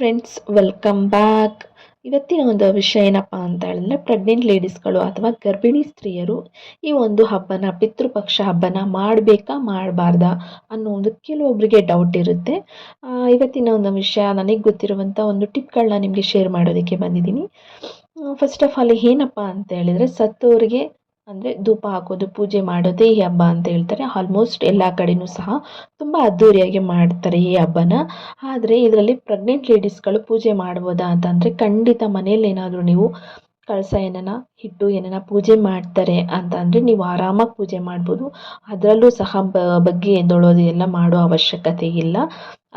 Friends, welcome back. ಇವತ್ತಿನ ಒಂದು ವಿಷಯ ಏನಪ್ಪ ಅಂತ ಹೇಳಿದ್ರೆ, ಪ್ರೆಗ್ನೆಂಟ್ ಲೇಡೀಸ್ಗಳು ಅಥವಾ ಗರ್ಭಿಣಿ ಸ್ತ್ರೀಯರು ಈ ಒಂದು ಹಬ್ಬನ, ಪಿತೃಪಕ್ಷ ಹಬ್ಬನ ಮಾಡಬೇಕಾ ಮಾಡಬಾರ್ದಾ ಅನ್ನೋ ಒಂದು ಕೆಲವೊಬ್ಬರಿಗೆ ಡೌಟ್ ಇರುತ್ತೆ. ಇವತ್ತಿನ ಒಂದು ವಿಷಯ, ನನಗೆ ಗೊತ್ತಿರುವಂಥ ಒಂದು ಟಿಪ್ಗಳನ್ನ ನಿಮಗೆ ಶೇರ್ ಮಾಡೋದಕ್ಕೆ ಬಂದಿದ್ದೀನಿ. ಫಸ್ಟ್ ಆಫ್ ಆಲ್ ಏನಪ್ಪ ಅಂತ ಹೇಳಿದರೆ, ಸತ್ತವರಿಗೆ ಅಂದರೆ ಧೂಪ ಹಾಕೋದು, ಪೂಜೆ ಮಾಡೋದೇ ಈ ಹಬ್ಬ ಅಂತ ಹೇಳ್ತಾರೆ. ಆಲ್ಮೋಸ್ಟ್ ಎಲ್ಲ ಕಡೆನೂ ಸಹ ತುಂಬ ಅದ್ಧೂರಿಯಾಗಿ ಮಾಡ್ತಾರೆ ಈ ಹಬ್ಬನ. ಆದರೆ ಇದರಲ್ಲಿ ಪ್ರೆಗ್ನೆಂಟ್ ಲೇಡೀಸ್ಗಳು ಪೂಜೆ ಮಾಡ್ಬೋದಾ ಅಂತಂದರೆ, ಖಂಡಿತ ಮನೇಲಿ ಏನಾದರೂ ನೀವು ಕಳಸ ಏನನ ಇಟ್ಟು ಏನನ ಪೂಜೆ ಮಾಡ್ತಾರೆ ಅಂತ ಅಂದರೆ ನೀವು ಆರಾಮಾಗಿ ಪೂಜೆ ಮಾಡ್ಬೋದು. ಅದರಲ್ಲೂ ಸಹ ಬಗ್ಗೆ ಎದ್ದೊಳೋದು ಎಲ್ಲ ಮಾಡೋ ಅವಶ್ಯಕತೆ ಇಲ್ಲ.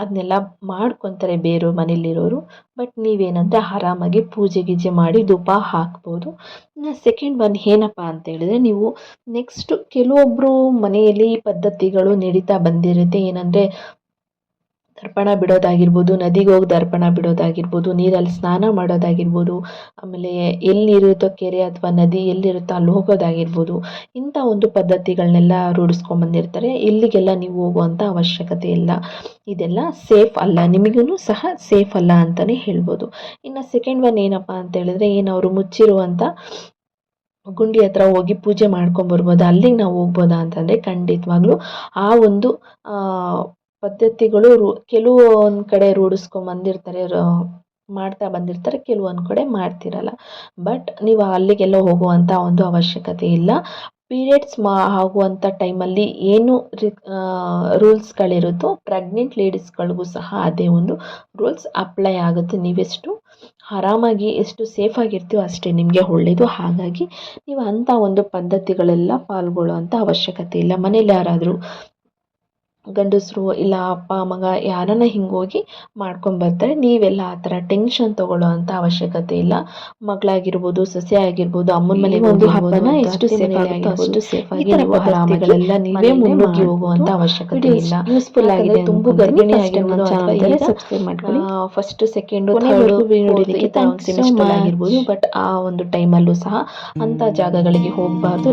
ಅದನ್ನೆಲ್ಲ ಮಾಡ್ಕೊತಾರೆ ಬೇರೆಯವ್ರ ಮನೇಲಿರೋರು. ಬಟ್ ನೀವೇನಂದರೆ ಆರಾಮಾಗಿ ಪೂಜೆ ಗೀಜೆ ಮಾಡಿ ಧೂಪ ಹಾಕ್ಬೋದು. ಸೆಕೆಂಡ್ ಒನ್ ಏನಪ್ಪ ಅಂತ ಹೇಳಿದ್ರೆ, ನೀವು ನೆಕ್ಸ್ಟ್ ಕೆಲವೊಬ್ಬರು ಮನೆಯಲ್ಲಿ ಪದ್ಧತಿಗಳು ನಡೀತಾ ಬಂದಿರುತ್ತೆ. ಏನಂದರೆ ದರ್ಪಣ ಬಿಡೋದಾಗಿರ್ಬೋದು, ನದಿಗೆ ಹೋಗಿ ದರ್ಪಣ ಬಿಡೋದಾಗಿರ್ಬೋದು, ನೀರಲ್ಲಿ ಸ್ನಾನ ಮಾಡೋದಾಗಿರ್ಬೋದು, ಆಮೇಲೆ ಎಲ್ಲಿರುತ್ತೋ ಕೆರೆ ಅಥವಾ ನದಿ ಎಲ್ಲಿರುತ್ತೋ ಅಲ್ಲಿ ಹೋಗೋದಾಗಿರ್ಬೋದು. ಇಂಥ ಒಂದು ಪದ್ಧತಿಗಳನ್ನೆಲ್ಲ ರೂಢಿಸ್ಕೊಂಬಂದಿರ್ತಾರೆ. ಇಲ್ಲಿಗೆಲ್ಲ ನೀವು ಹೋಗುವಂಥ ಅವಶ್ಯಕತೆ ಇಲ್ಲ. ಇದೆಲ್ಲ ಸೇಫ್ ಅಲ್ಲ, ನಿಮಗೂ ಸಹ ಸೇಫ್ ಅಲ್ಲ ಅಂತಲೇ ಹೇಳ್ಬೋದು. ಇನ್ನು ಸೆಕೆಂಡ್ ಒನ್ ಏನಪ್ಪ ಅಂತ ಹೇಳಿದ್ರೆ, ಅವರು ಮುಚ್ಚಿರುವಂಥ ಗುಂಡಿ ಹತ್ರ ಹೋಗಿ ಪೂಜೆ ಮಾಡ್ಕೊಂಬರ್ಬೋದು. ಅಲ್ಲಿಗೆ ನಾವು ಹೋಗ್ಬೋದಾ ಅಂತಂದರೆ ಖಂಡಿತವಾಗ್ಲೂ ಆ ಒಂದು ಪದ್ಧತಿಗಳು ಕೆಲವೊಂದು ಕಡೆ ರೂಢಿಸ್ಕೊಂಬಂದಿರ್ತಾರೆ, ಮಾಡ್ತಾ ಬಂದಿರ್ತಾರೆ, ಕೆಲವೊಂದು ಕಡೆ ಮಾಡ್ತಿರಲ್ಲ. ಬಟ್ ನೀವು ಅಲ್ಲಿಗೆಲ್ಲ ಹೋಗುವಂಥ ಒಂದು ಅವಶ್ಯಕತೆ ಇಲ್ಲ. ಪೀರಿಯಡ್ಸ್ ಆಗುವಂಥ ಟೈಮಲ್ಲಿ ಏನು ರೂಲ್ಸ್ಗಳಿರುತ್ತೋ ಪ್ರೆಗ್ನೆಂಟ್ ಲೇಡೀಸ್ಗಳಿಗೂ ಸಹ ಅದೇ ಒಂದು ರೂಲ್ಸ್ ಅಪ್ಲೈ ಆಗುತ್ತೆ. ನೀವೆಷ್ಟು ಆರಾಮಾಗಿ ಎಷ್ಟು ಸೇಫಾಗಿರ್ತೀವೋ ಅಷ್ಟೇ ನಿಮಗೆ ಒಳ್ಳೆಯದು. ಹಾಗಾಗಿ ನೀವು ಅಂಥ ಒಂದು ಪದ್ಧತಿಗಳೆಲ್ಲ ಪಾಲ್ಗೊಳ್ಳುವಂಥ ಅವಶ್ಯಕತೆ ಇಲ್ಲ. ಮನೇಲಿ ಯಾರಾದರೂ ಗಂಡಸರು ಇಲ್ಲ ಅಪ್ಪ ಮಗ ಯಾರನ್ನ ಹಿಂಗೋಗಿ ಮಾಡ್ಕೊಂಬರ್ತಾರೆ. ನೀವೆಲ್ಲ ಆ ಥರ ಟೆನ್ಷನ್ ತೊಗೊಳ್ಳೋ ಅಂಥ ಅವಶ್ಯಕತೆ ಇಲ್ಲ. ಮಗಳಾಗಿರ್ಬೋದು, ಸೊಸೆ ಆಗಿರ್ಬೋದು, ಅಮ್ಮನ ಮನೆಗೆ ಒಂದು ಹಬ್ಬನ ಎಷ್ಟು ಸೇಫ್ ಆಗುತ್ತೋ ಅಷ್ಟು ಸೇಫ್ ಆಗಿ ನೀವು ಆರಾಮಾಗೆಲ್ಲ ನೀವೇ ಮುನ್ನುಗ್ಗಿ ಹೋಗುವಂಥ ಅವಶ್ಯಕತೆ ಇಲ್ಲ. ಯೂಸ್ಫುಲ್ ಆಗಿದೆ. ತುಂಬ ಗರ್ಭಿಣಿ ಆಗಿರ್ಬೋದು ಅಥವಾ ಸಬ್ಸ್ಕ್ರೈಬ್ ಮಾಡ್ಕೊಳ್ಳಿ. ಫಸ್ಟ್ ಸೆಕೆಂಡು ಥರ್ಡ್ ನೋಡೋದಕ್ಕೆ ಆಗಿರ್ಬೋದು. ಬಟ್ ಆ ಒಂದು ಟೈಮಲ್ಲೂ ಸಹ ಅಂಥ ಜಾಗಗಳಿಗೆ ಹೋಗಬಾರ್ದು.